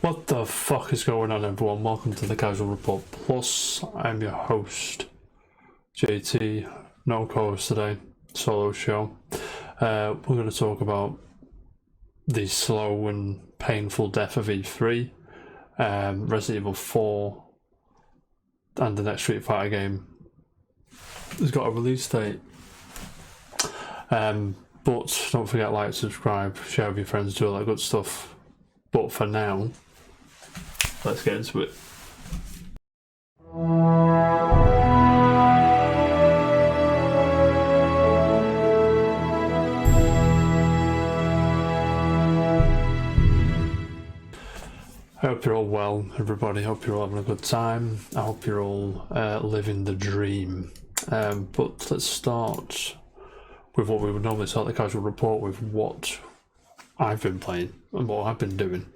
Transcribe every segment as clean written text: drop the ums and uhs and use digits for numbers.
What the fuck is going on, everyone? Welcome to the Casual Report Plus. I'm your host, JT. No co-host today, solo show. We're going to talk about the slow and painful death of E3, Resident Evil 4, and the next Street Fighter game has got a release date. But don't forget, like, subscribe, share with your friends, do all that good stuff. But for now, let's get into it. I hope you're all well, everybody. I hope you're all having a good time. I hope you're all living the dream. But let's start with what we would normally start the Casual Report with, what I've been playing and what I've been doing.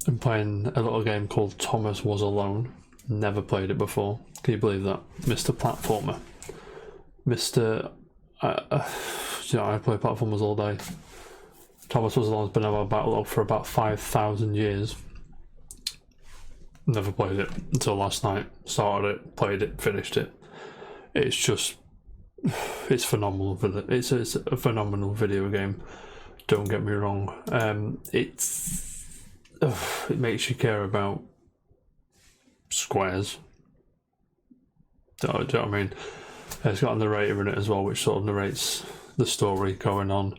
I'm playing a little game called Thomas Was Alone. Never played it before. Can you believe that? Mr. Platformer. Mr. I play platformers all day. Thomas Was Alone's been on my backlog for about 5,000 years. Never played it until last night. Started it, played it, finished it. It's just, it's phenomenal. It's a phenomenal video game. Don't get me wrong. It makes you care about squares. Do you know what I mean? It's got a narrator in it as well, which sort of narrates the story going on.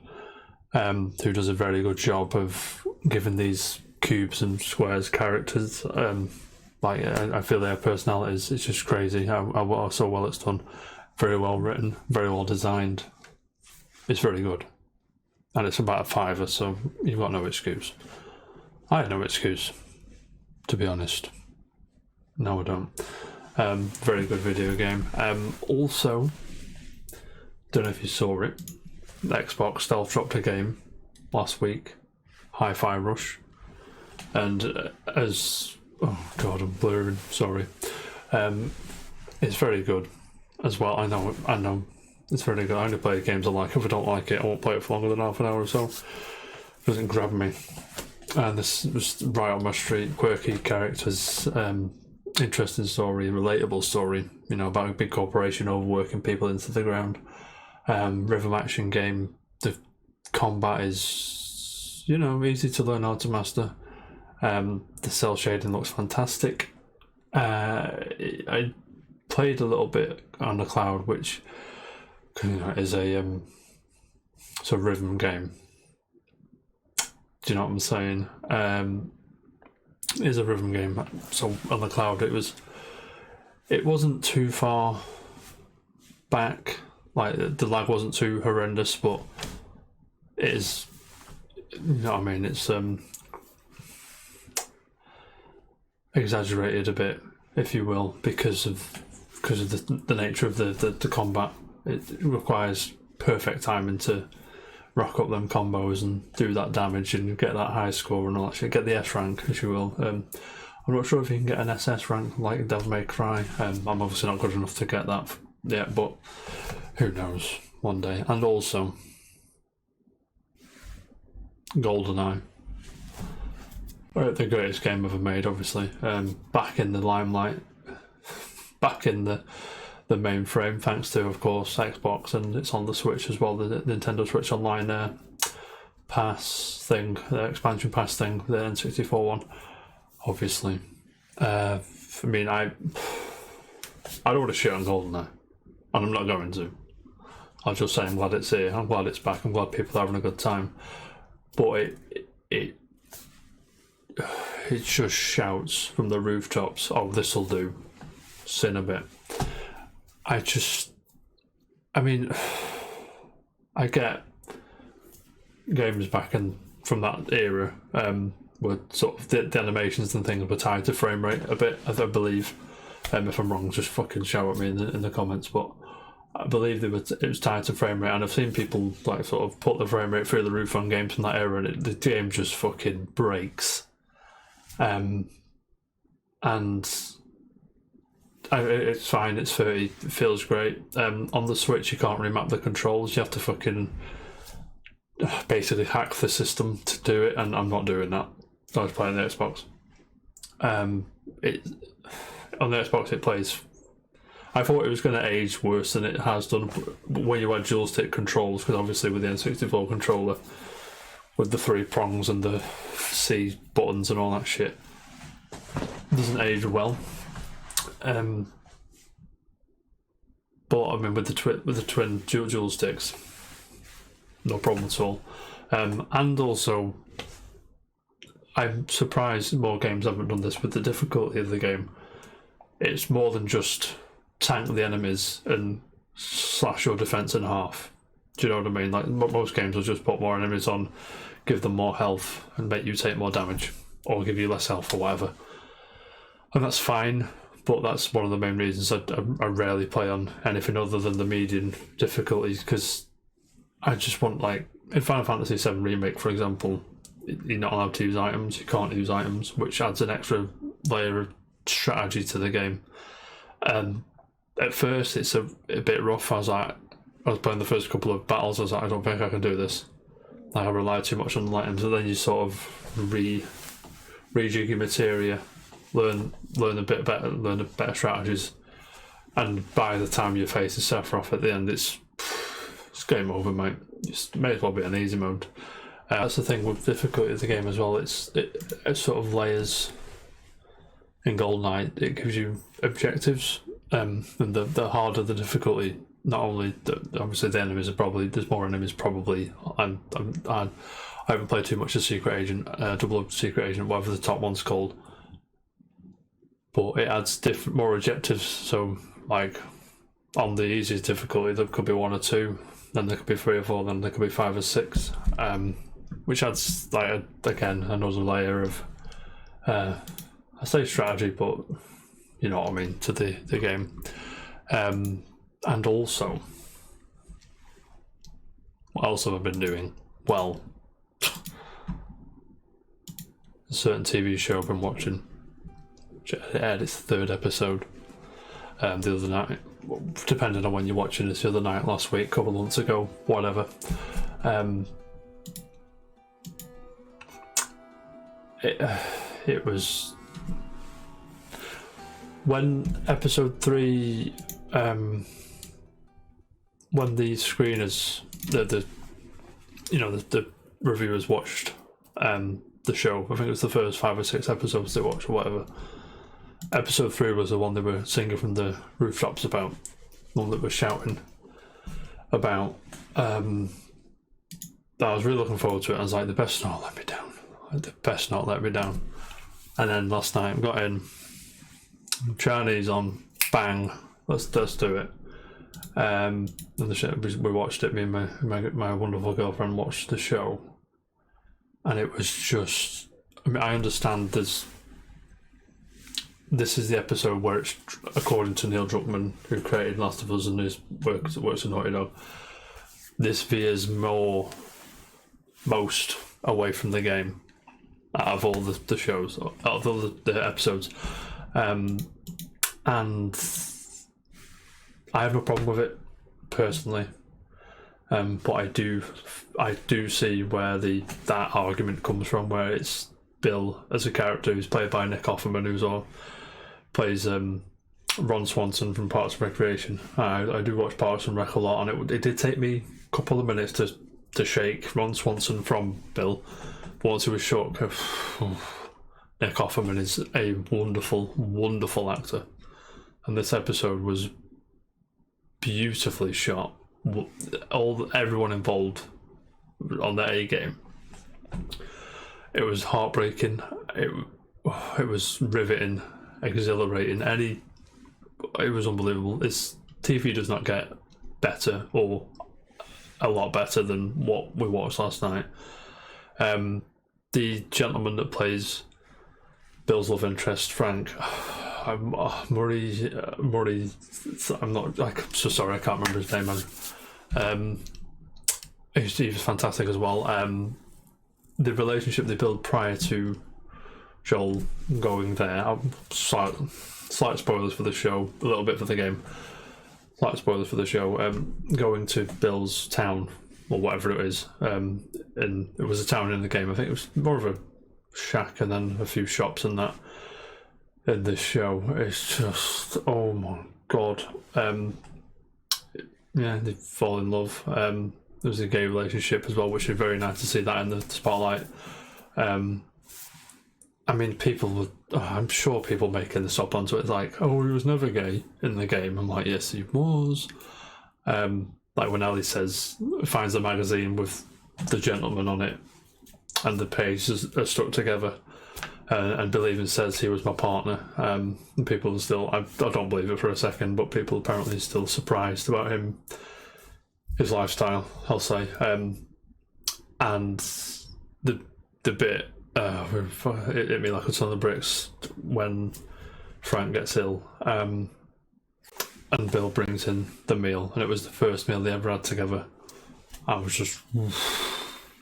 Who does a very good job of giving these cubes and squares characters. I feel their personalities. It's just crazy how so well it's done. Very well written, very well designed. It's very good. And it's about a £5, so you've got no excuse. I had no excuse, to be honest. No, I don't. Very good video game. Also, don't know if you saw it, Xbox stealth dropped a game last week, Hi-Fi Rush, and oh god, I'm blurring, sorry. It's very good as well. I know it's very good. I only play games I like. If I don't like it, I won't play it for longer than half an hour or so. It doesn't grab me. And this was right on my street. Quirky characters, interesting story, relatable story, you know, about a big corporation overworking people into the ground. Rhythm action game. The combat is, you know, easy to learn how to master. The cell shading looks fantastic. I played a little bit on the cloud, which, you know, is it's a rhythm game. Do you know what I'm saying? It's a rhythm game. So on the cloud, it wasn't too far back. Like, the lag wasn't too horrendous, but it is, you know what I mean, it's exaggerated a bit, if you will, because of the nature of the combat. It requires perfect timing to rock up them combos and do that damage and get that high score and all that shit, get the S rank, if you will. I'm not sure if you can get an SS rank like Devil May Cry. I'm obviously not good enough to get that yet, but who knows, one day. And also, GoldenEye. The greatest game ever made, obviously. Back in the limelight, back in the mainframe, thanks to, of course, Xbox, and it's on the Switch as well, the Nintendo Switch Online pass thing, the expansion pass thing, the N64 one, obviously. I mean, I don't want to shit on GoldenEye, and I'm not going to. I'll just say I'm glad it's here, I'm glad it's back, I'm glad people are having a good time. But it just shouts from the rooftops, oh, this'll do, sin a bit. I mean, I get games back from that era, where sort of the animations and things were tied to frame rate a bit, I believe. If I'm wrong, just fucking shout at me in the comments, but I believe it was tied to frame rate, and I've seen people like sort of put the frame rate through the roof on games from that era, and the game just fucking breaks. And it's fine, it's 30, it feels great. On the Switch, you can't remap the controls, you have to fucking basically hack the system to do it, and I'm not doing that. I was playing the Xbox. It on the Xbox it plays. I thought it was going to age worse than it has done when you had dual stick controls, because obviously with the N64 controller, with the 3 prongs and the C buttons and all that shit, it doesn't age well. But I mean, with the twin dual sticks, no problem at all. And also, I'm surprised more games haven't done this with the difficulty of the game. It's more than just tank the enemies and slash your defense in half. Do you know what I mean? Like most games will just put more enemies on, give them more health, and make you take more damage, or give you less health or whatever. And that's fine, but that's one of the main reasons I rarely play on anything other than the medium difficulties, because I just want, like, in Final Fantasy VII Remake, for example, you're not allowed to use items, you can't use items, which adds an extra layer of strategy to the game. At first, it's a bit rough. I was playing the first couple of battles, I was like, I don't think I can do this. Like, I rely too much on the items, and then you sort of rejig your materia, learn a bit better, learn better strategies, and by the time you face the Sephiroth at the end, it's game over, mate. You may as well be an easy mode. That's the thing with difficulty of the game as well. It sort of layers. In GoldenEye, it gives you objectives, and the harder the difficulty, not only obviously the enemies are probably, there's more enemies probably. I haven't played too much of Secret Agent, Double Secret Agent, whatever the top one's called, but it adds more objectives. So, like, on the easiest difficulty, there could be 1 or 2, then there could be 3 or 4, then there could be 5 or 6, which adds, like, again, another layer of I say strategy, but you know what I mean, to the game. And also, what else have I been doing? Well, a certain TV show I've been watching, which aired its 3rd episode the other night, depending on when you're watching this, the other night, last week, a couple of months ago, whatever. It was when episode 3, when the screeners, the reviewers watched the show. I think it was the first 5 or 6 episodes they watched or whatever. Episode 3 was the one they were singing from the rooftops about, the one that was shouting about. I was really looking forward to it. I was like, they best not let me down. They best not let me down. And then last night I got in, Chinese on, bang, let's do it. And we watched it. Me and my wonderful girlfriend watched the show, and it was just, I mean, I understand this is the episode where it's, according to Neil Druckmann, who created Last of Us and who works in Naughty Dog, this veers most away from the game out of all the shows, out of all the episodes. And I have no problem with it personally, but I do see where that argument comes from, where it's Bill as a character who's played by Nick Offerman, who's plays Ron Swanson from Parks and Recreation. I do watch Parks and Rec a lot, and it did take me a couple of minutes to shake Ron Swanson from Bill. But once he was shook, Nick Offerman is a wonderful, wonderful actor, and this episode was beautifully shot. Everyone involved on the A game. It was heartbreaking. It was riveting, exhilarating. It was unbelievable. TV does not get better or a lot better than what we watched last night. The gentleman that plays Bill's love interest, Frank, Murray. I'm so sorry, I can't remember his name, man. He was fantastic as well. The relationship they built prior to Joel going there, slight spoilers for the show, a little bit for the game. Slight spoilers for the show. Going to Bill's town or whatever it is, and it was a town in the game. I think it was more of a shack and then a few shops and that in this show. It's just, oh my god. Yeah, they fall in love. There's a gay relationship as well, which is very nice to see that in the spotlight. I mean, I'm sure people making this up onto it like, oh, he was never gay in the game. I'm like, yes, he was. Like when Ellie finds the magazine with the gentleman on it and the pages are stuck together, and Bill even says he was my partner. And people are still, I don't believe it for a second, but people apparently are still surprised about his lifestyle, I'll say. And the bit, it hit me like a ton of bricks when Frank gets ill, and Bill brings in the meal, and it was the first meal they ever had together. I was just,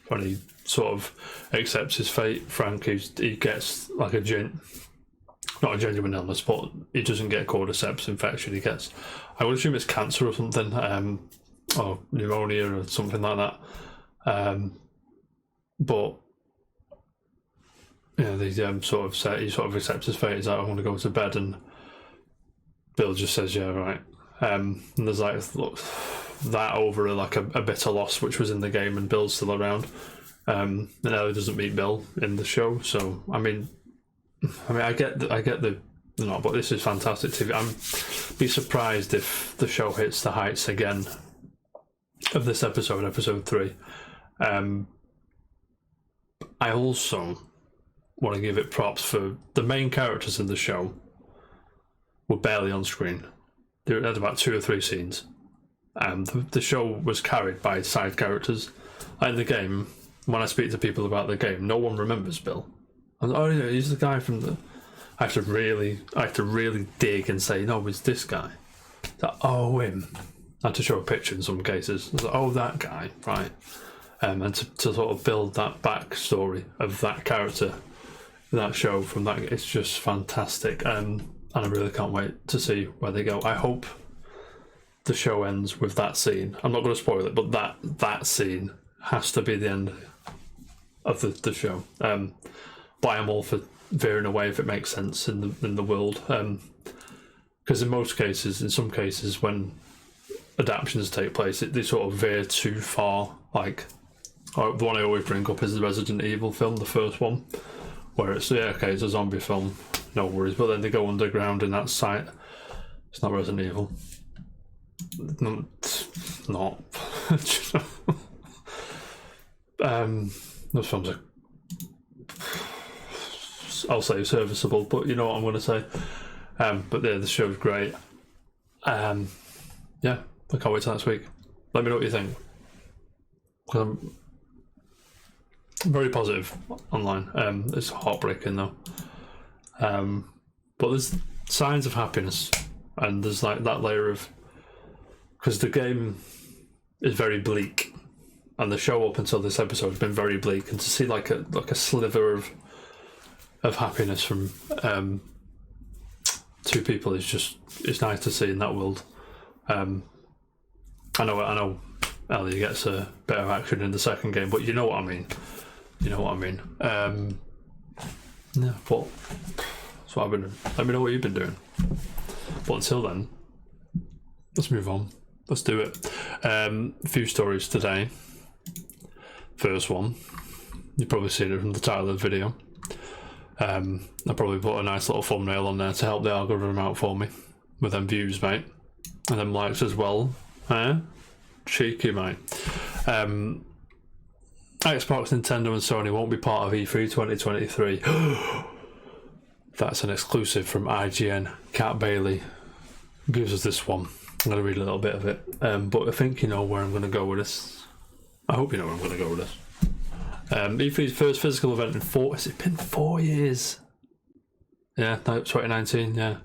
when he sort of accepts his fate, Frank, he gets like not a genuine illness, but he doesn't get cordyceps infection. He gets, I would assume it's cancer or something, or pneumonia or something like that. But yeah, they he sort of accepts his fate. He's like, I want to go to bed, and Bill just says, yeah, right. And there's like, look, that over like a bitter loss which was in the game, and Bill's still around. And Ellie doesn't meet Bill in the show, so I mean, I get the but this is fantastic TV. I'm be surprised if the show hits the heights again of this episode 3. I also want to give it props for the main characters in the show were barely on screen. They had about 2 or 3 scenes. The show was carried by side characters. Like in the game, when I speak to people about the game, no one remembers Bill. I was like, oh yeah, he's the guy from the... I have to really dig and say, no, it's this guy. Like, oh, him. I had to show a picture in some cases. I was like, oh, that guy, right. And to sort of build that backstory of that character, that show from that, it's just fantastic. And I really can't wait to see where they go. I hope the show ends with that scene. I'm not going to spoil it, but that scene has to be the end of the show. But I'm all for veering away if it makes sense in the world. Because in some cases, when adaptations take place, they sort of veer too far. Like, the one I always bring up is the Resident Evil film, the first one, where it's it's a zombie film, no worries. But then they go underground in that site. It's not Resident Evil. No, it's not. Those films are, I'll say, serviceable, but you know what I'm going to say. But yeah, the show's great. Yeah, I can't wait till next week. Let me know what you think. I'm very positive online. It's heartbreaking though. But there's signs of happiness, and there's like that layer of, because the game is very bleak, and the show up until this episode has been very bleak, and to see like a sliver of happiness from 2 people it's nice to see in that world. I know Ellie gets a bit of action in the second game, but you know what I mean. Yeah, but that's what I've been doing. Let me know what you've been doing. But until then, let's move on. Let's do it. A few stories today. First one, you've probably seen it from the title of the video. I probably put a nice little thumbnail on there to help the algorithm out for me with them views, mate, and them likes as well. Cheeky, mate. Xbox, Nintendo and Sony won't be part of E3 2023. That's an exclusive from IGN. Kat Bailey gives us this one. I'm going to read a little bit of it, but I think you know where I'm going to go with this. I hope you know where I'm going to go with this. E3's first physical event in has it been 4 years? Yeah, no, 2019, yeah.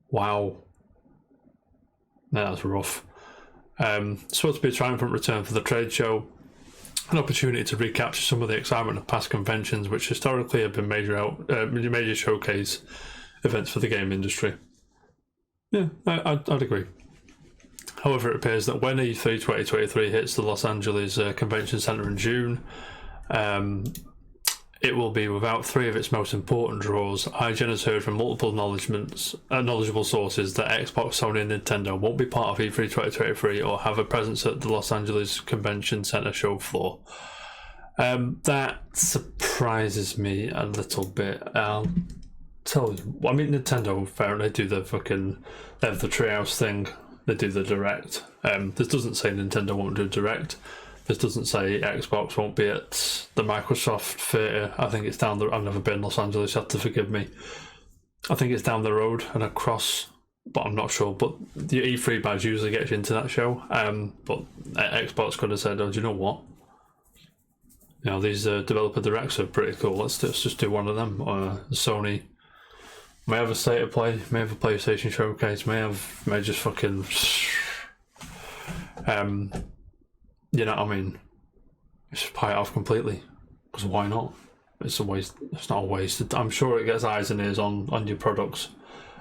Wow. Yeah, that's rough. Supposed to be a triumphant return for the trade show, an opportunity to recapture some of the excitement of past conventions, which historically have been major showcase events for the game industry. Yeah, I'd agree. However, it appears that when E3 2023 hits the Los Angeles Convention Center in June, it will be without three of its most important draws. IGN has heard from multiple knowledgeable sources that Xbox, Sony and Nintendo won't be part of E3 2023 or have a presence at the Los Angeles Convention Center show floor. That surprises me a little bit. I'll tell you. I mean, Nintendo, apparently, they have the Treehouse thing. They do the Direct. This doesn't say Nintendo won't do Direct. This doesn't say Xbox won't be at the Microsoft Theatre. I think it's down the... I've never been in Los Angeles, you have to forgive me. I think it's down the road and across, but I'm not sure. But the E3 badge usually gets you into that show. But Xbox could have said, oh, do you know what? You know, these developer directs are pretty cool. Let's just do one of them. Sony may have a state of play, may have a PlayStation showcase, may just fucking... you know what I mean? Just pie it off completely. Because why not? It's a waste. It's not a waste. I'm sure it gets eyes and ears on your products.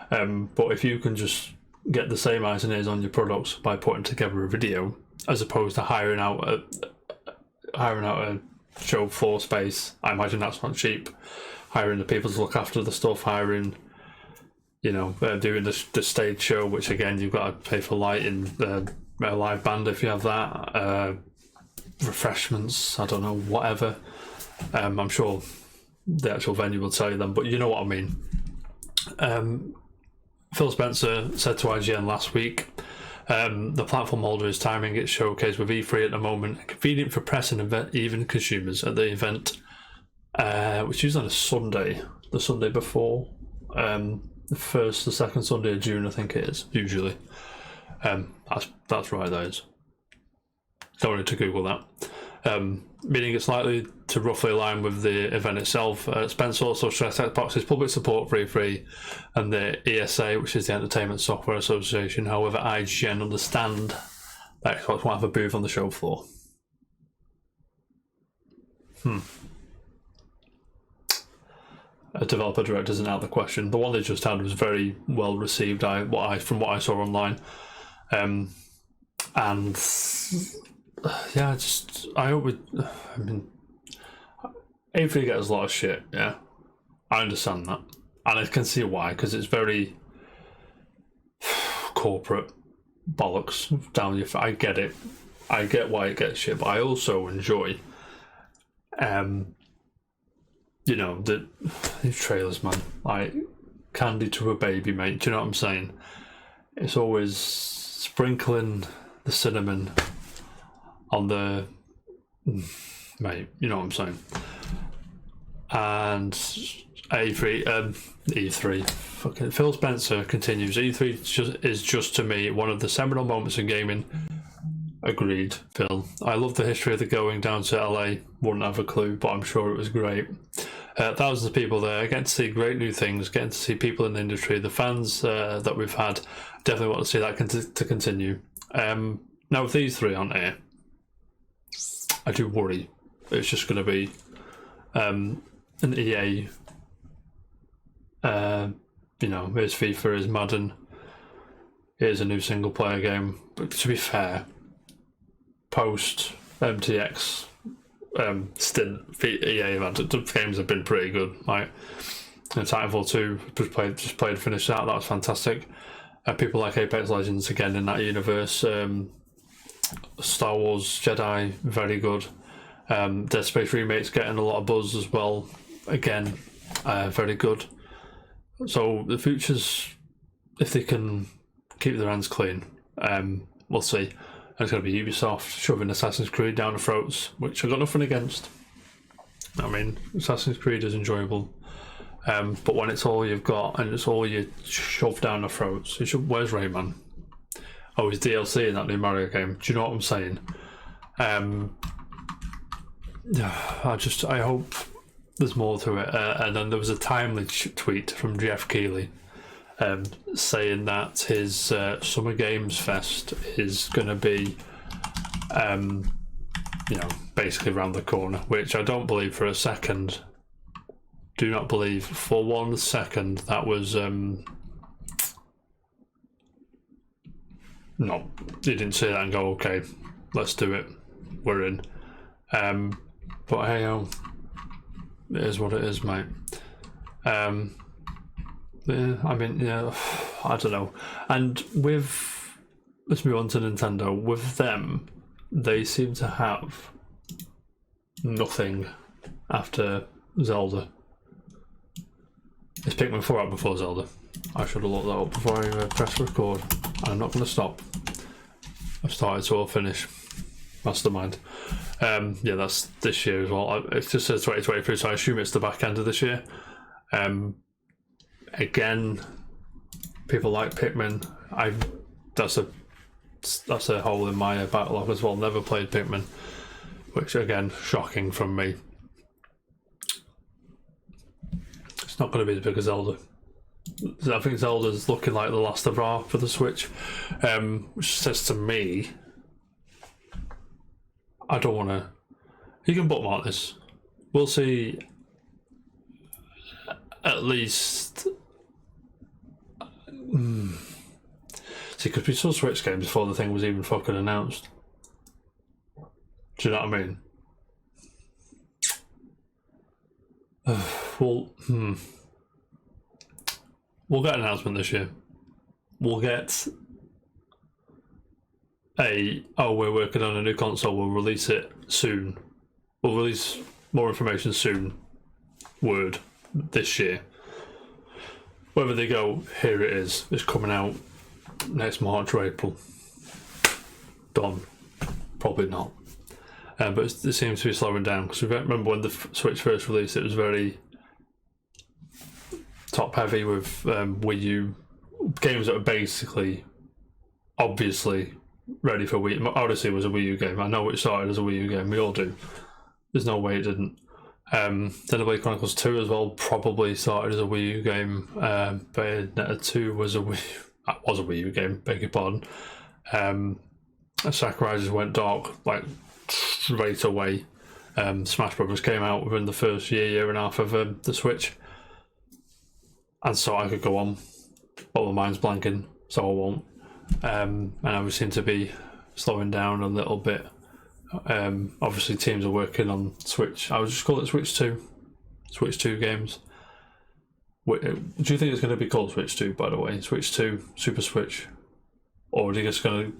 But if you can just get the same eyes and ears on your products by putting together a video, as opposed to hiring out a show floor space, I imagine that's not cheap. Hiring the people to look after the stuff, hiring, you know, doing the stage show, which again you've got to pay for lighting, a live band if you have that, refreshments, I don't know, whatever. I'm sure the actual venue will tell you them, but you know what I mean. Phil Spencer said to IGN last week, the platform holder is timing its showcase with E3 at the moment, convenient for press and even consumers at the event, which is on a Sunday, the Sunday before, the second Sunday of June, I think it is, usually. That's right, that is. Don't need to Google that. Meaning it's likely to roughly align with the event itself. Spence also stressed Xbox's public support for E3 and the ESA, which is the Entertainment Software Association. However, IGN understand that Xbox won't have a booth on the show floor. A developer direct isn't out of the question. The one they just had was very well received. From what I saw online. And yeah, I hope I mean, E3 gets a lot of shit, yeah. I understand that. And I can see why, because it's very corporate bollocks down your... I get it. I get why it gets shit, but I also enjoy, you know, these trailers, man. Like, candy to a baby, mate. Do you know what I'm saying? It's always sprinkling the cinnamon on the... Mate, you know what I'm saying. And E3, fucking Phil Spencer continues. E3 is just to me one of the seminal moments in gaming. Agreed, Phil. I love the history of the going down to LA. Wouldn't have a clue, but I'm sure it was great. Thousands of people there, getting to see great new things, getting to see people in the industry, the fans that we've had. Definitely want to see that to continue. Now with these three on here, I do worry it's just going to be an EA, you know, here's FIFA, here's Madden, here's a new single player game. But to be fair, post MTX stint, EA have had, the games have been pretty good. Like Titanfall 2, just played, finished that was fantastic. People like Apex Legends again in that universe. Star Wars Jedi, very good. Dead Space Remake's getting a lot of buzz as well. Again, very good. So the future's, if they can keep their hands clean, we'll see. And it's going to be Ubisoft shoving Assassin's Creed down the throats, which I've got nothing against. I mean, Assassin's Creed is enjoyable. But when it's all you've got and it's all you shove down the throats, where's Rayman? Oh, he's DLC in that new Mario game. Do you know what I'm saying? I hope there's more to it. And then there was a timely tweet from Jeff Keighley saying that his Summer Games Fest is going to be, you know, basically around the corner, which I don't believe for a second. Do not believe for 1 second that was no, he didn't say that and go, okay, let's do it, we're in. But hey, it is what it is, mate. Yeah, I mean, yeah, I don't know. And with, let's move on to Nintendo. With them, they seem to have nothing after Zelda. Is Pikmin 4 out before Zelda? I should have looked that up before I press record. I'm not going to stop. I've started, so I'll finish. Mastermind. Yeah, that's this year as well. It just says 2023, so I assume it's the back end of this year. Again, people like Pikmin. That's a hole in my backlog as well. Never played Pikmin, which again, shocking from me. It's not going to be as big as Zelda. I think Zelda's looking like the last hurrah for the Switch, which says to me, I don't want to. You can bookmark this. We'll see. At least. See, because we saw Switch games before the thing was even fucking announced. Do you know what I mean? We'll get an announcement this year. We'll get we're working on a new console, we'll release it soon. We'll release more information soon. Word. This year. Whether they go, here it is, it's coming out next March or April. Done. Probably not. But it seems to be slowing down, because remember when the Switch first released, it was very top heavy with Wii U games that are basically obviously ready for Wii. Odyssey was a Wii U game. I know it started as a Wii U game, we all do. There's no way it didn't. Xenoblade Chronicles 2 as well probably started as a Wii U game. Bayonetta 2 was a Wii U game, beg your pardon. Sakurai just went dark like straight away. Smash Brothers came out within the first year and a half of the Switch. And so I could go on, but my mind's blanking, so I won't. And I seem to be slowing down a little bit. Obviously teams are working on Switch. I would just call it Switch 2. Switch 2 games. Do you think it's going to be called Switch 2, by the way? Switch 2, Super Switch? Or are they just going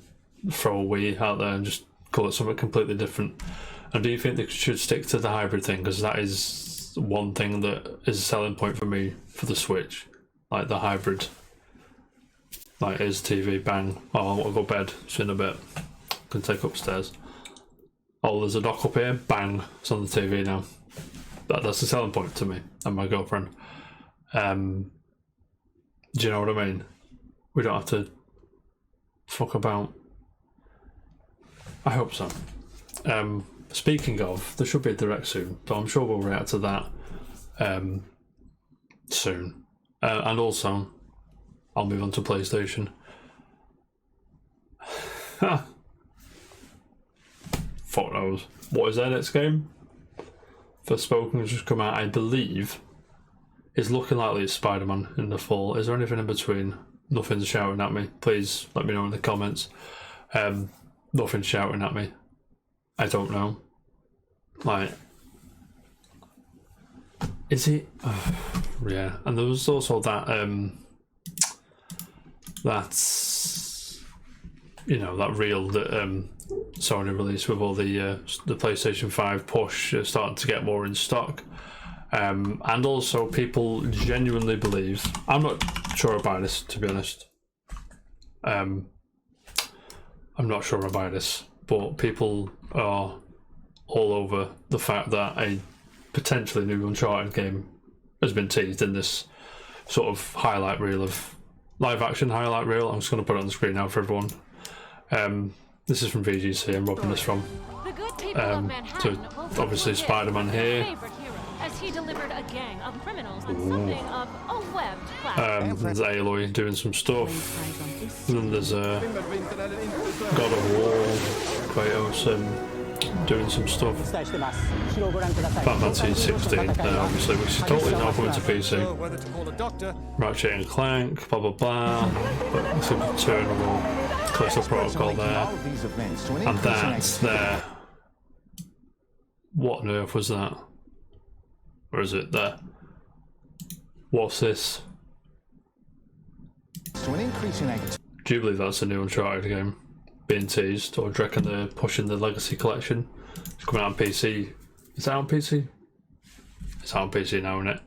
to throw a Wii out there and just call it something completely different? And do you think they should stick to the hybrid thing? Because that is one thing that is a selling point for me for the Switch. Like the hybrid. Like, is TV, bang. Oh, I want to go to bed. It's in a bit. Can take upstairs. Oh, there's a dock up here. Bang. It's on the TV now. That's a selling point to me and my girlfriend. Do you know what I mean? We don't have to fuck about. I hope so. Speaking of, there should be a direct soon, so I'm sure we'll react to that soon. And also, I'll move on to PlayStation. Fuck knows. What is their next game? Forspoken has just come out, I believe. It's looking likely it's Spider-Man in the fall. Is there anything in between? Nothing's shouting at me. Please let me know in the comments. Nothing's shouting at me. I don't know. Like, is it? Yeah. And there was also that that's, you know, that reel that Sony released with all the PlayStation 5 push starting to get more in stock. And also people genuinely believe, I'm not sure about this, to be honest. I'm not sure about this, but people are all over the fact that a potentially new Uncharted game has been teased in this sort of highlight reel of live action highlight reel. I'm just going to put it on the screen now for everyone. This is from VGC. I'm robbing this from. So obviously Spider-Man here. As he delivered a gang of criminals on something of a webbed platform. There's Aloy doing some stuff. And then there's God of War, Kratos doing some stuff. Batman T16, obviously, which is totally now coming to PC. Ratchet and Clank, blah blah blah. But Super Eternal, Callisto Protocol there. And that's there. What on earth was that? Or is it there? What's this? So an increase in activity. Do you believe that's a new Uncharted game being teased, or do you reckon they're pushing the Legacy Collection? It's coming out on PC. Is that on PC? It's out on PC now, isn't it?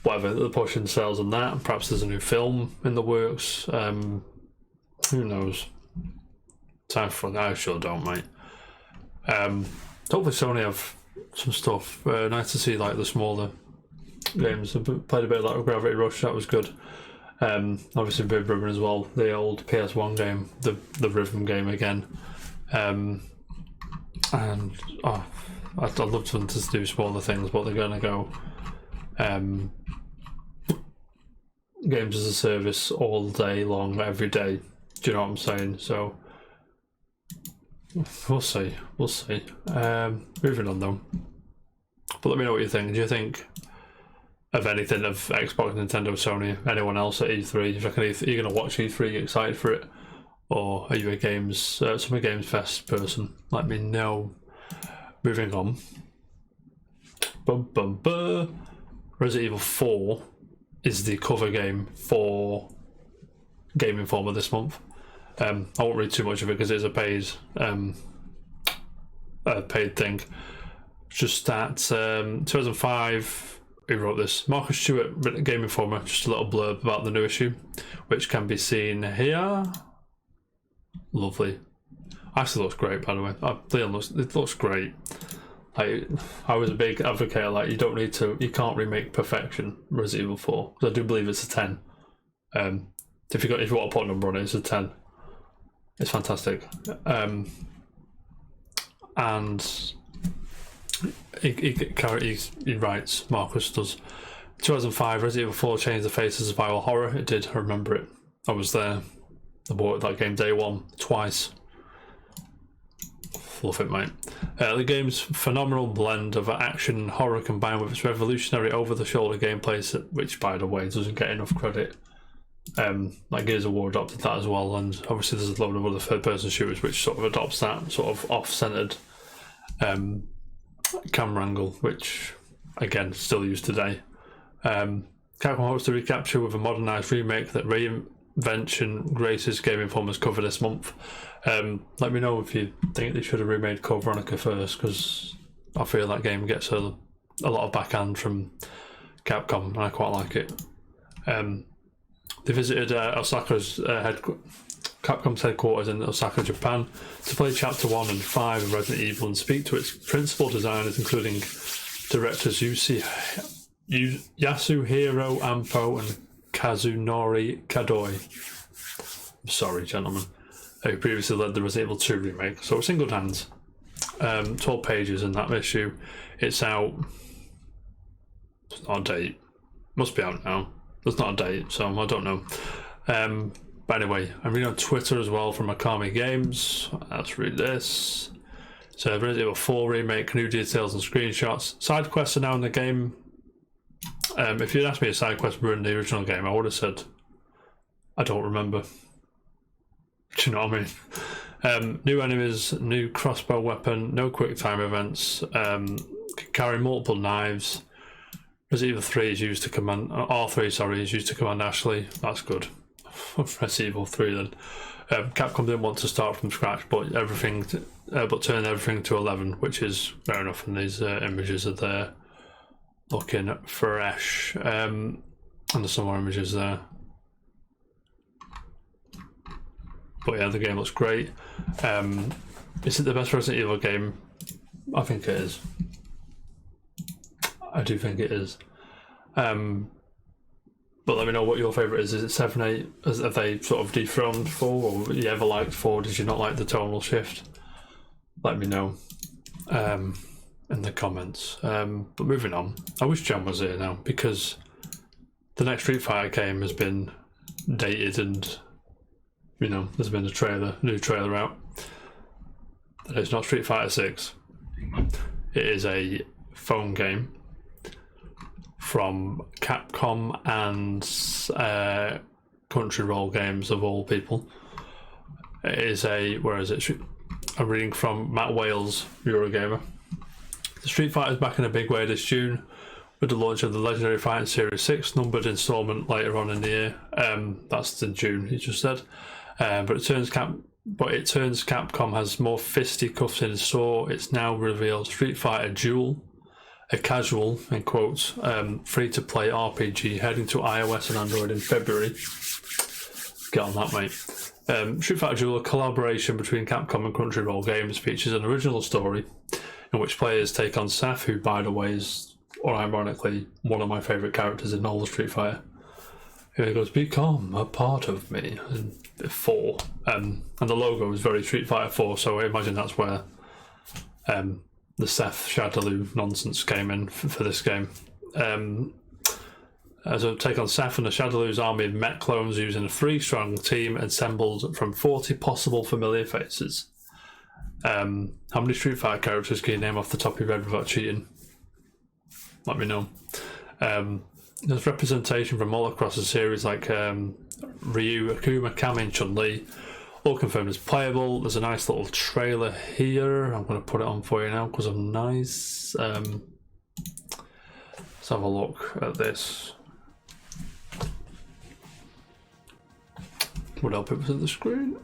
Whatever, they're pushing sales on that. Perhaps there's a new film in the works. Who knows? Time for that. I sure don't, mate. Hopefully Sony have some stuff. Nice to see like the smaller games. I played a bit of like Gravity Rush. That was good. Obviously Big Ribbon as well. The old PS1 game, the rhythm game again. And I'd love them to do smaller things, but they're gonna go games as a service all day long, every day. Do you know what I'm saying? So we'll see. Moving on though. But let me know what you think. Do you think of anything of Xbox, Nintendo, Sony, anyone else at E3? Do you reckon are you going to watch E3, get excited for it? Or are you a Summer Games Fest person? Let me know. Moving on. Resident Evil 4 is the cover game for Game Informer this month. I won't read too much of it because it's a paid thing. Just that 2005, who wrote this? Marcus Stewart, Game Informer, just a little blurb about the new issue, which can be seen here. Lovely. Actually looks great, by the way. It looks great. Like, I was a big advocate, like, you can't remake perfection, Resident Evil 4. I do believe it's a 10. If you want to put a number on it, it's a 10. It's fantastic. And he writes, Marcus does, 2005, Resident Evil 4 changed the face of survival horror. It did, I remember it. I was there. I bought that game day one, twice. Love it, mate. The game's phenomenal blend of action and horror combined with its revolutionary over-the-shoulder gameplay, which, by the way, doesn't get enough credit. Like Gears of War adopted that as well, and obviously there's a lot of other third-person shooters which sort of adopts that sort of off-centered camera angle, which again still used today. Capcom hopes to recapture with a modernised remake that reinvention graces Game Informer's cover this month. Let me know if you think they should have remade Code Veronica first, because I feel that game gets a lot of backhand from Capcom and I quite like it. They visited Osaka's Capcom's headquarters in Osaka, Japan, to play Chapter 1 and 5 of Resident Evil and speak to its principal designers, including directors Yasuhiro Ampo and Kazunori Kadoi. I'm sorry, gentlemen. Who previously led the Resident Evil 2 remake. So it's in good hands. 12 pages in that issue. It's out. It's not a date. Must be out now. There's not a date, so I don't know. But anyway, I'm reading on Twitter as well from Akami Games. Let's read this. So Resident Evil 4 remake, new details and screenshots. Side quests are now in the game. If you'd asked me if side quests were in the original game, I would have said I don't remember. Do you know what I mean? New enemies, new crossbow weapon, no quick time events, can carry multiple knives. Resident Evil 3 is used to command R3 is used to command Ashley. That's good. Resident Evil 3 then. Capcom didn't want to start from scratch, but turn everything to 11, which is fair enough, and these images are there looking fresh. And there's some more images there. But yeah, the game looks great. Is it the best Resident Evil game? I think it is. I do think it is. But let me know what your favourite is. Is it 7, 8? Have they sort of dethroned 4? Or you ever liked 4? Did you not like the tonal shift? Let me know in the comments. But moving on. I wish John was here now, because the next Street Fighter game has been dated and, you know, there's been a new trailer out. And it's not Street Fighter 6. It is a phone game from Capcom and Crunchyroll Games, of all people. It is where is it? I'm reading from Matt Wales, Eurogamer. The Street Fighter's back in a big way this June with the launch of the Legendary Fighting Series 6 numbered installment later on in the year. That's in June, he just said. But it turns Capcom has more fisticuffs in store. It's now revealed Street Fighter Duel, a casual, in quotes, free-to-play RPG heading to iOS and Android in February. Get on that, mate. Street Fighter Duel, a collaboration between Capcom and Crunchyroll Games, features an original story in which players take on Seth, who, by the way, is, or ironically, one of my favourite characters in all of Street Fighter. Here he goes, become a part of me. And 4. And the logo is very Street Fighter 4, so I imagine that's where the Seth Shadaloo nonsense came in for this game. So take on Seth and the Shadaloo's army of mech clones using a 3-strong team assembled from 40 possible familiar faces. How many Street Fighter characters can you name off the top of your head without cheating? Let me know. There's representation from all across the series, like Ryu, Akuma, Kami, and Chun-Li, all confirmed as playable. There's a nice little trailer here. I'm going to put it on for you now because I'm nice. Let's have a look at this. Would help it was at the screen.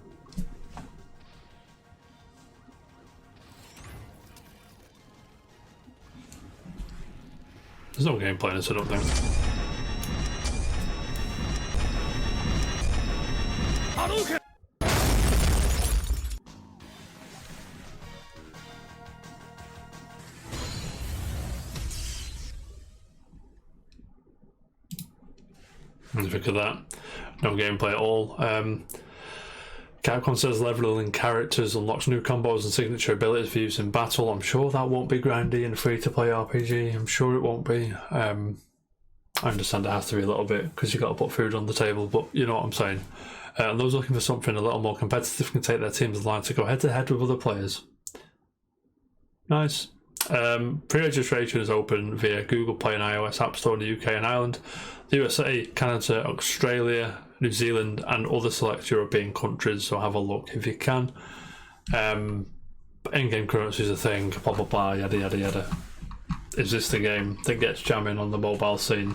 There's no gameplay in this, I don't think. Look at that. No gameplay at all. Capcom says leveling characters unlocks new combos and signature abilities for use in battle. I'm sure that won't be grindy and free-to-play RPG. I'm sure it won't be. I understand it has to be a little bit because you've got to put food on the table, but you know what I'm saying. And those looking for something a little more competitive can take their team's line to go head-to-head with other players. Nice. Pre-registration is open via Google Play and iOS App Store in the UK and Ireland, the USA, Canada, Australia, New Zealand, and other select European countries, so have a look if you can. In-game currency is a thing, blah blah blah, yada yada yada. Is this the game that gets jamming on the mobile scene?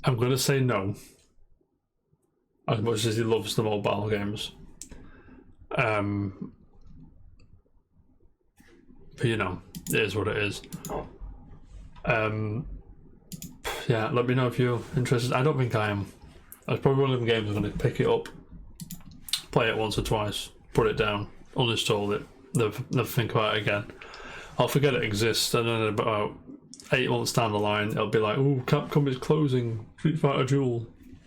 I'm going to say no, as much as he loves the mobile games. But you know, it is what it is. Yeah, let me know if you're interested. I don't think I am. It's probably one of them games I'm going to pick it up, play it once or twice, put it down, uninstall it, never think about it again. I'll forget it exists, and then about 8 months down the line, it'll be like, "Oh, Capcom is closing Street Fighter Duel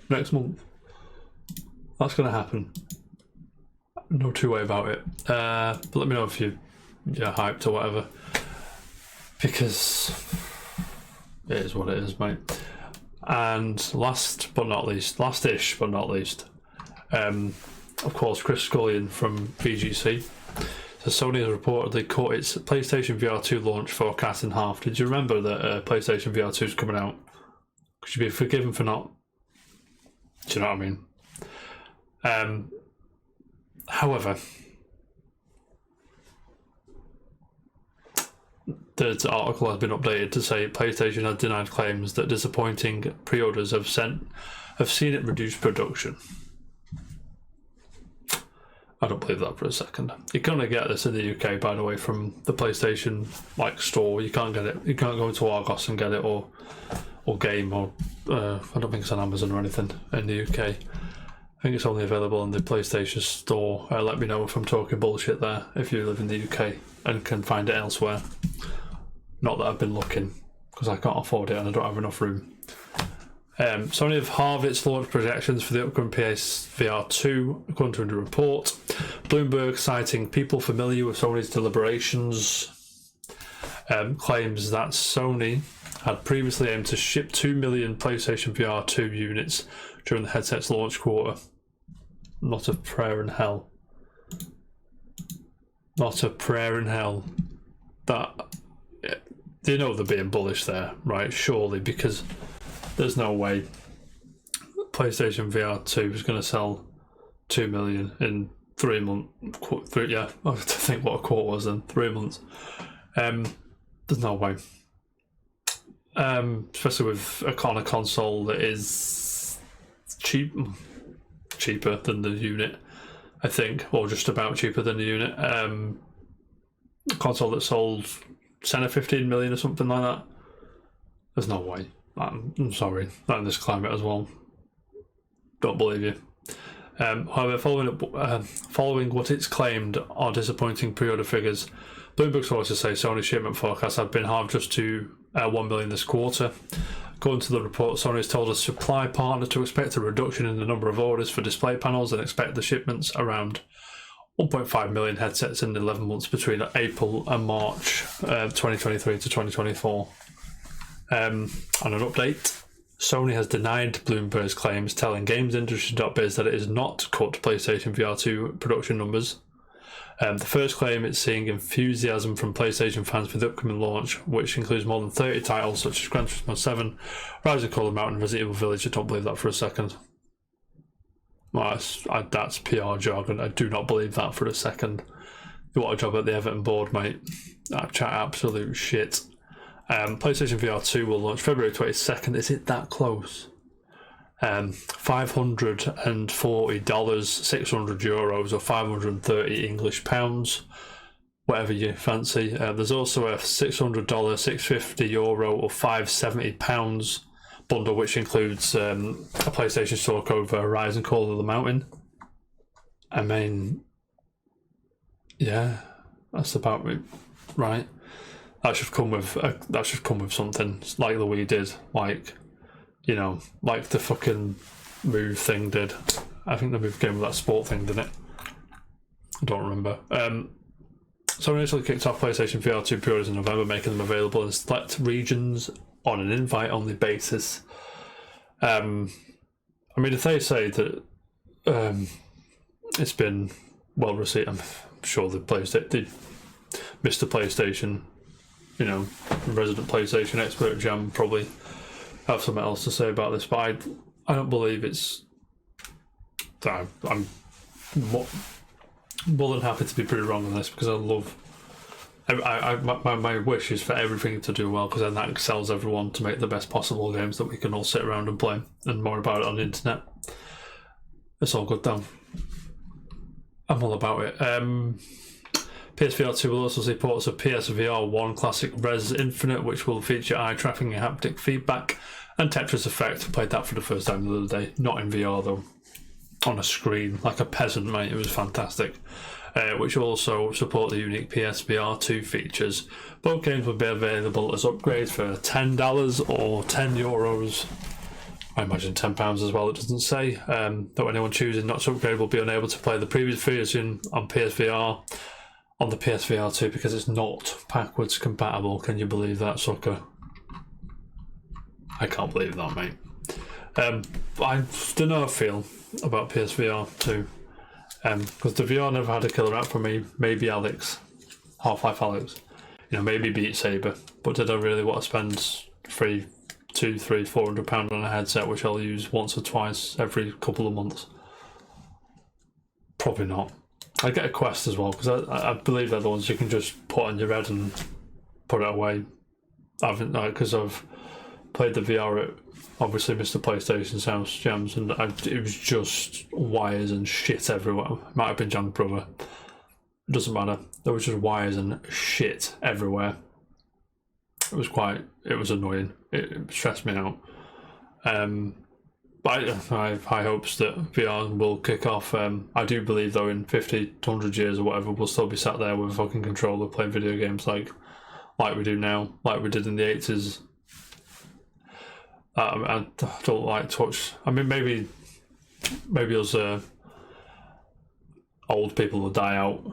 next month." That's going to happen. No two way about it. But let me know if you're hyped or whatever, because it is what it is, mate. And last-ish but not least, of course, Chris Scullion from VGC. So Sony has reportedly cut its PlayStation VR 2 launch forecast in half. Did you remember that PlayStation VR 2 is coming out? Could you be forgiven for not? Do you know what I mean? However, the article has been updated to say PlayStation has denied claims that disappointing pre-orders have seen it reduce production. I don't believe that for a second. You can't get this in the UK, by the way, from the PlayStation store. You can't get it. You can't go into Argos and get it, or Game, or I don't think it's on Amazon or anything in the UK. I think it's only available in the PlayStation Store. Let me know if I'm talking bullshit there, if you live in the UK and can find it elsewhere. Not that I've been looking, because I can't afford it and I don't have enough room. Sony have halved its launch projections for the upcoming PSVR 2, according to a report. Bloomberg, citing people familiar with Sony's deliberations, claims that Sony had previously aimed to ship 2 million PlayStation VR 2 units during the headset's launch quarter. Not a prayer in hell. Not a prayer in hell. That, you know they're being bullish there, right? Surely, because there's no way PlayStation VR 2 is going to sell 2 million in 3 months. I have to think what a quarter was then. 3 months. There's no way. Especially with a console that is cheaper than the unit, I think, or just about cheaper than the unit. A console that sold 10 or 15 million or something like that. There's no way. I'm sorry, not in this climate as well. Don't believe you. However, following what it's claimed are disappointing pre-order figures, Bloomberg sources say Sony shipment forecasts have been halved just to 1 million this quarter. According to the report, Sony has told a supply partner to expect a reduction in the number of orders for display panels and expect the shipments around 1.5 million headsets in 11 months between April and March 2023 to 2024. On an update, Sony has denied Bloomberg's claims, telling GamesIndustry.biz that it has not cut PlayStation VR 2 production numbers. The first claim, it's seeing enthusiasm from PlayStation fans for the upcoming launch, which includes more than 30 titles such as Gran Turismo 7, Rise of Cold Mountain, Resident Evil Village. I don't believe that for a second. Well, that's PR jargon. I do not believe that for a second. You want a job at the Everton board, mate? That chat absolute shit. PlayStation VR 2 will launch February 22nd. Is it that close? $540, 600 euros, or 530 English pounds, whatever you fancy. There's also a $600, 650 euro, or 570 pounds bundle, which includes a PlayStation Store code for Horizon Call of the Mountain. I mean, yeah, that's about it, right? That should come with something like the Wii did, like, you know, like the fucking Move thing did. I think the Move came with that sport thing, didn't it? I don't remember. So initially kicked off PlayStation VR 2 pre-orders in November, making them available in select regions on an invite-only basis. I mean, if they say that it's been well received, I'm sure the PlayStation, Mr. PlayStation, you know, resident PlayStation expert Jam probably have something else to say about this, but I don't believe it's. I'm more than happy to be pretty wrong on this, because I love. My wish is for everything to do well, because then that excels everyone to make the best possible games that we can all sit around and play, and more about it on the internet. It's all good though. I'm all about it. PSVR 2 will also see ports of PSVR 1 Classic Res Infinite, which will feature eye tracking and haptic feedback, and Tetris Effect. Played that for the first time the other day. Not in VR though. On a screen, like a peasant, mate. It was fantastic. Which will also support the unique PSVR 2 features. Both games will be available as upgrades for $10 or €10. I imagine £10 as well, it doesn't say. Though anyone choosing not to upgrade will be unable to play the previous version on PSVR on the PSVR 2 because it's not backwards compatible. Can you believe that, sucker? I can't believe that, mate. I don't know how I feel about PSVR 2. Because the VR never had a killer app for me. Maybe Alex, Half-Life Alex, you know, maybe Beat Saber. But did I really want to spend £200, £300, £400 on a headset which I'll use once or twice every couple of months? Probably not. I get a Quest as well, because I believe they're the ones you can just put on your head and put it away. I haven't, because I've played the VR at obviously Mr. PlayStation's house, Jams, and it was just wires and shit everywhere. It might have been Jan's brother. It doesn't matter. There was just wires and shit everywhere. It was annoying. It stressed me out. But I have high hopes that VR will kick off. I do believe, though, in 50 to 100 years or whatever, we'll still be sat there with a fucking controller playing video games like we do now, like we did in the 80s. I don't like touch. I mean, maybe us old people will die out.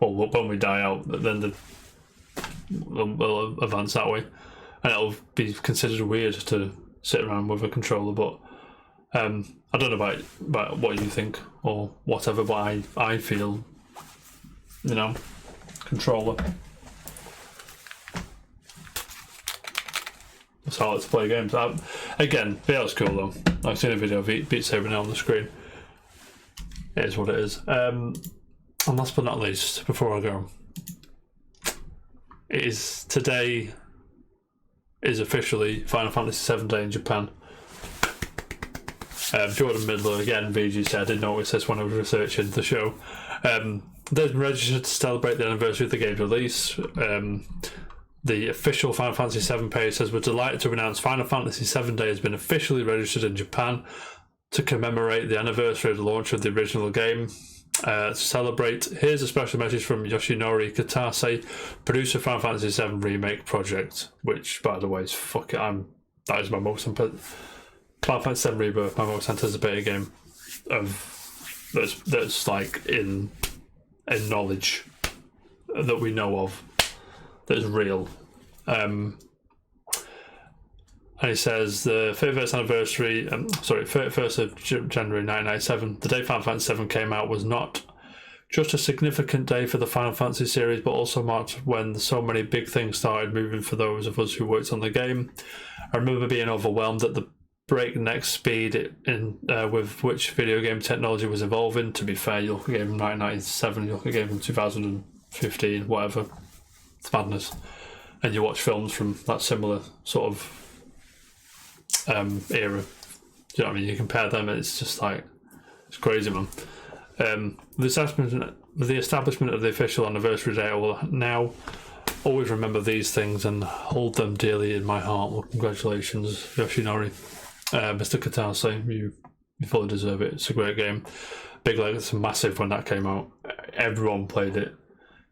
Well, when we die out, then we'll advance that way, and it'll be considered weird to sit around with a controller. But I don't know about what you think or whatever, but I feel, you know, controller. That's how I like to play games. Again, VR's cool though. I've seen a video of Beat Saber now on the screen. It is what it is. And last but not least, before I go, today is officially Final Fantasy VII Day in Japan. Jordan Midler, again, VG said, I didn't notice this when I was researching the show. They've been registered to celebrate the anniversary of the game's release. The official Final Fantasy VII page says, we're delighted to announce Final Fantasy VII Day has been officially registered in Japan to commemorate the anniversary of the launch of the original game. To celebrate, here's a special message from Yoshinori Kitase, producer of Final Fantasy VII Remake Project, which, by the way, is that is my most Final Fantasy VII Rebirth, my most anticipated game that's like in knowledge that we know of, that is real. And he says the 31st anniversary, 31st of January 1997, the day Final Fantasy VII came out was not just a significant day for the Final Fantasy series, but also marked when so many big things started moving for those of us who worked on the game. I remember being overwhelmed at the breakneck speed with which video game technology was evolving. To be fair, you look at a game in 1997, you look at a game in 2015, whatever. It's madness. And you watch films from that similar sort of era. Do you know what I mean? You compare them and it's just like, it's crazy, man. The establishment of the official anniversary day, I will now always remember these things and hold them dearly in my heart. Well, congratulations, Yoshinori. Mr. Katase, you fully deserve it. It's a great game. Big Leg, it's massive when that came out. Everyone played it.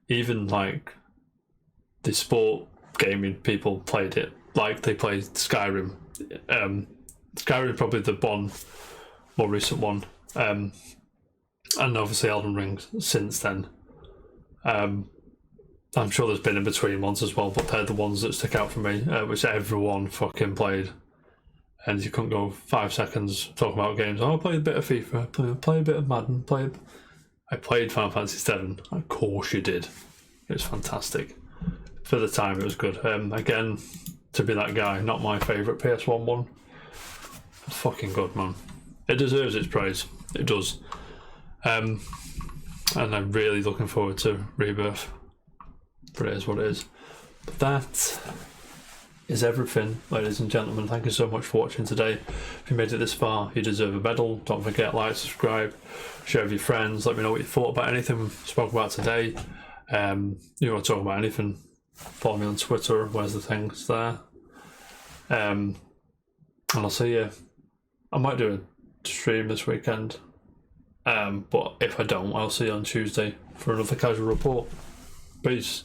Even like the sport gaming people played it. Like they played Skyrim. Skyrim probably the more recent one. And obviously Elden Ring since then. I'm sure there's been in between ones as well, but they're the ones that stick out for me, which everyone fucking played. And you couldn't go 5 seconds talking about games. Oh, I played a bit of FIFA, play a bit of Madden, I played Final Fantasy VII. Of course you did. It was fantastic. For the time, it was good. Again, to be that guy, not my favourite PS1 one. Fucking good, man. It deserves its praise. It does. And I'm really looking forward to Rebirth. But it is what it is. But that is everything, ladies and gentlemen. Thank you so much for watching today. If you made it this far, you deserve a medal. Don't forget, like, subscribe, share with your friends. Let me know what you thought about anything we spoke about today. You want to talk about anything, follow me on Twitter. Where's the things there? And I'll see you. I might do a stream this weekend, but if I don't, I'll see you on Tuesday for another casual report. Peace.